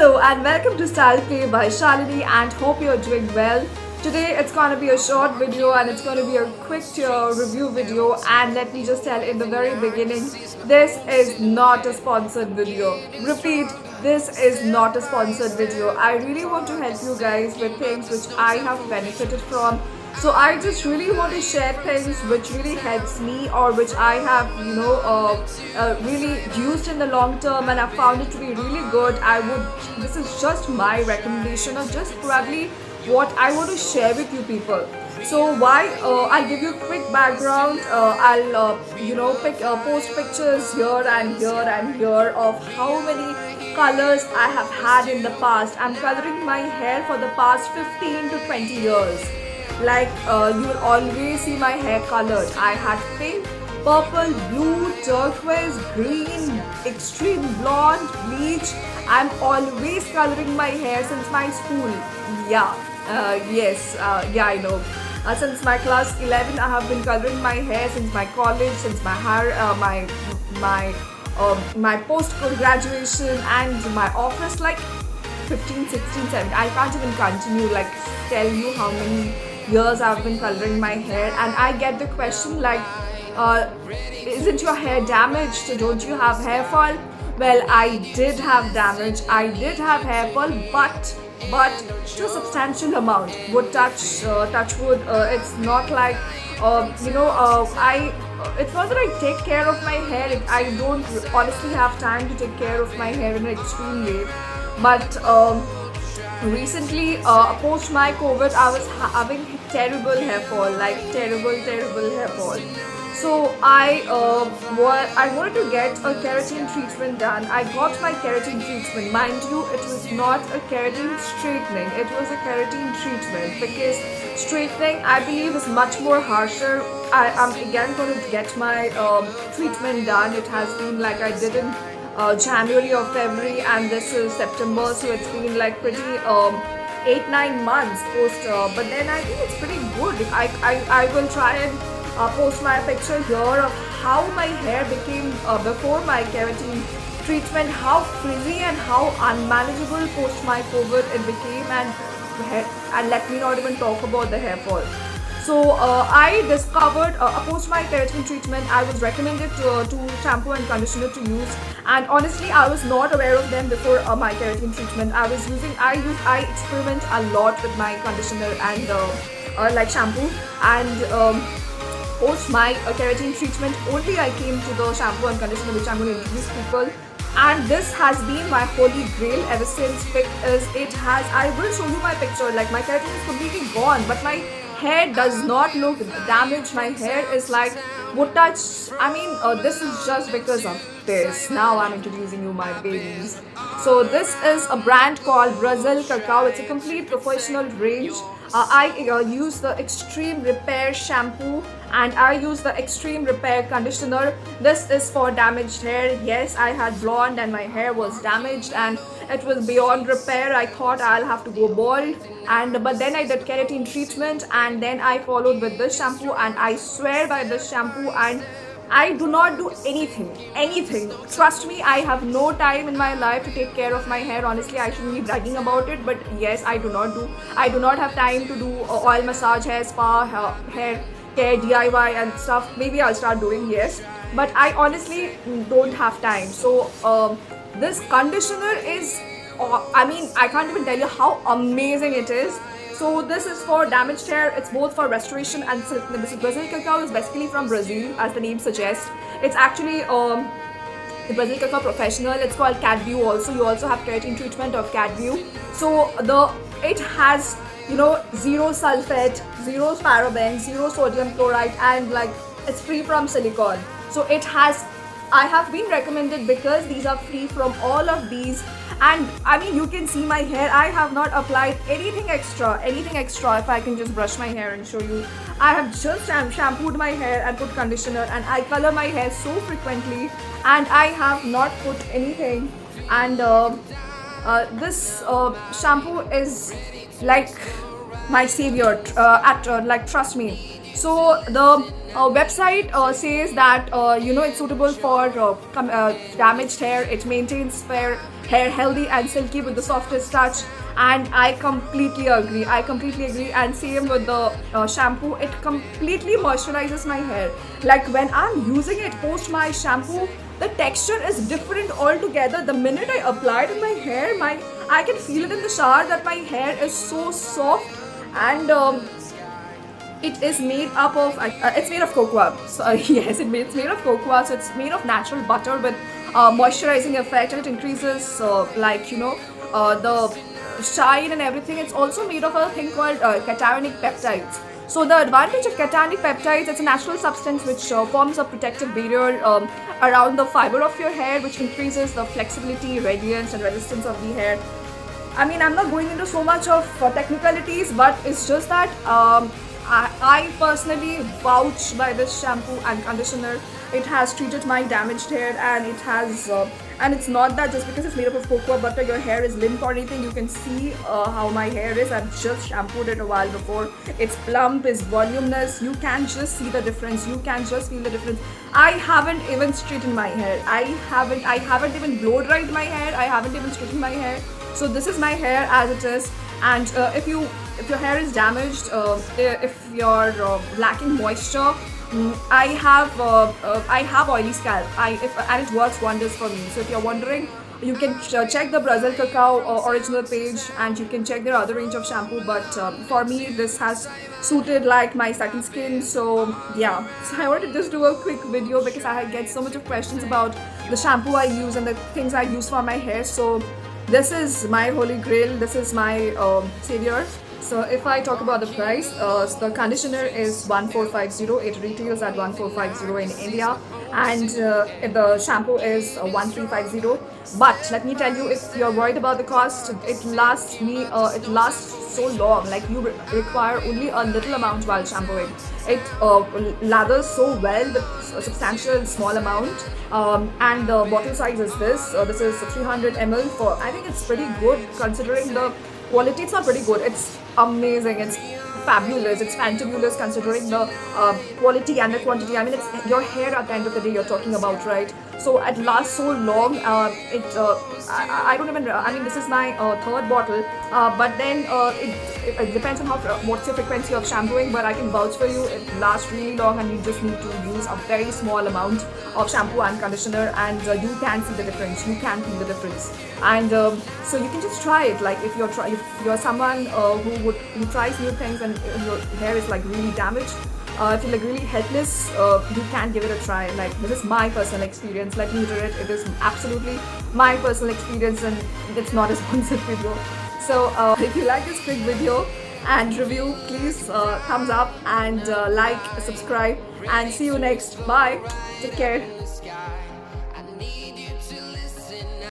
Hello and welcome to Style Play by Shalini and hope you're doing well. Today it's gonna be a short video and it's gonna be a quick review video, and let me just tell in the very beginning, this is not a sponsored video. Repeat, this is not a sponsored video. I really want to help you guys with things which I have benefited from. So I just really want to share things which really helps me, or which I have really used in the long term and I found it to be really good. This is just my recommendation, or just probably what I want to share with you people. So why I'll give you a quick background. I'll post pictures here and here and here of how many colors I have had in the past. I'm coloring my hair for the past 15 to 20 years. You will always see my hair colored. I had pink, purple, blue, turquoise, green, extreme blonde, bleach. I'm always coloring my hair since my school. I know. Since my class 11, I have been coloring my hair. Since my college, since my hair, my post graduation and my office, like 15, 16, 17. I can't even continue tell you how many years I've been coloring my hair. And I get the question isn't your hair damaged? Don't you have hair fall? Well, I did have damage. I did have hair fall, but to a substantial amount. Would touch wood. It's not like it's not that I take care of my hair. I don't honestly have time to take care of my hair in an extreme way. But recently, post my COVID, I was having terrible hair fall, terrible hair fall. So I wanted to get a keratin treatment done. I got my keratin treatment. Mind you, it was not a keratin straightening. It was a keratin treatment, because straightening, I believe, is much more harsher. I'm again going to get my treatment done. It has been I did in January or February, and this is September, so it's been pretty 8-9 months post, but then I think it's pretty good. I will try and post my picture here of how my hair became before my keratin treatment, how frizzy and how unmanageable post my COVID it became, and let me not even talk about the hair fall. So I discovered post my keratin treatment, I was recommended to shampoo and conditioner to use, and honestly I was not aware of them before my keratin treatment. I experiment a lot with my conditioner and shampoo, and post my keratin treatment only I came to the shampoo and conditioner which I'm going to introduce people. And this has been my holy grail ever since. I will show you my picture. My keratin is completely gone, but my hair does not look damaged. My hair is would touch. This is just because of this. Now I'm introducing you my babies. So this is a brand called Brazil Cacao. It's a complete professional range. I use the Extreme Repair shampoo and I use the Extreme Repair conditioner. This is for damaged hair. Yes, I had blonde and my hair was damaged and it was beyond repair. I thought I'll have to go bald, but then I did keratin treatment, and then I followed with this shampoo, and I swear by this shampoo, and I do not do anything. Trust me, I have no time in my life to take care of my hair. Honestly, I shouldn't be bragging about it, but yes, I do not have time to do oil massage, hair spa, hair care, DIY and stuff. Maybe I'll start doing, yes, but I honestly don't have time. So this conditioner is, I can't even tell you how amazing it is. So this is for damaged hair. It's both for restoration and this is Brazil Cacao is basically from Brazil, as the name suggests. It's actually the Brazil Cacao Professional. It's called CatView also. You also have keratin treatment of CatView. So it has zero sulfate, zero parabens, zero sodium chloride, and it's free from silicone. So I have been recommended because these are free from all of these. And you can see my hair. I have not applied anything extra. If I can just brush my hair and show you, I have just shampooed my hair and put conditioner, and I color my hair so frequently, and I have not put anything. And this shampoo is my savior. Trust me. So website says that it's suitable for damaged hair. It maintains fair hair healthy and silky with the softest touch, and I completely agree. And same with the shampoo. It completely moisturizes my hair. Like when I'm using it post my shampoo, the texture is different altogether. The minute I apply it in my hair, I can feel it in the shower that my hair is so soft. And it is made up of it's made of cocoa. So yes, it's made of cocoa. So it's made of natural butter with moisturizing effect, and it increases the shine and everything. It's also made of a thing called cationic peptides. So the advantage of cationic peptides, it's a natural substance which forms a protective barrier around the fiber of your hair, which increases the flexibility, radiance, and resistance of the hair. I mean, I'm not going into so much of technicalities, but it's just that I personally vouch by this shampoo and conditioner. It has treated my damaged hair, and it's not that just because it's made up of cocoa butter, your hair is limp or anything. You can see how my hair is. I've just shampooed it a while before. It's plump, it's voluminous. You can just see the difference. You can just feel the difference. I haven't even straightened my hair. I haven't even blow dried my hair. I haven't even straightened my hair. So this is my hair as it is. And if your hair is damaged, if you're lacking moisture, I have oily scalp. And it works wonders for me. So if you're wondering, you can check the Brazil Cacao original page, and you can check their other range of shampoo. But for me, this has suited like my satin skin. So yeah, so I wanted to just do a quick video because I get so much of questions about the shampoo I use and the things I use for my hair. So this is my holy grail. This is my savior. So if I talk about the price, the conditioner is 1450. It retails at 1450 in India, and the shampoo is 1350. But let me tell you, if you're worried about the cost, it lasts so long. Like you require only a little amount while shampooing. It lathers so well with a substantial small amount, and the bottle size is this. This is 300 ml. For I think it's pretty good considering the quality. It's not pretty good. It's amazing. It's fabulous. It's fantabulous considering the quality and the quantity. I mean, it's your hair at the end of the day you're talking about, right? So it lasts so long. I don't even. I mean, this is my third bottle. But then it depends on what's your frequency of shampooing. But I can vouch for you, it lasts really long, and you just need to use a very small amount of shampoo and conditioner, and you can see the difference. You can feel the difference, and so you can just try it. Like if you're someone who tries new things and your hair is like really damaged. If you're like really helpless, you can give it a try. Like this is my personal experience. Let me reiterate, it is absolutely my personal experience, and it's not a sponsored video. So if you like this quick video and review, please thumbs up and like, subscribe, and see you next. Bye. Take care.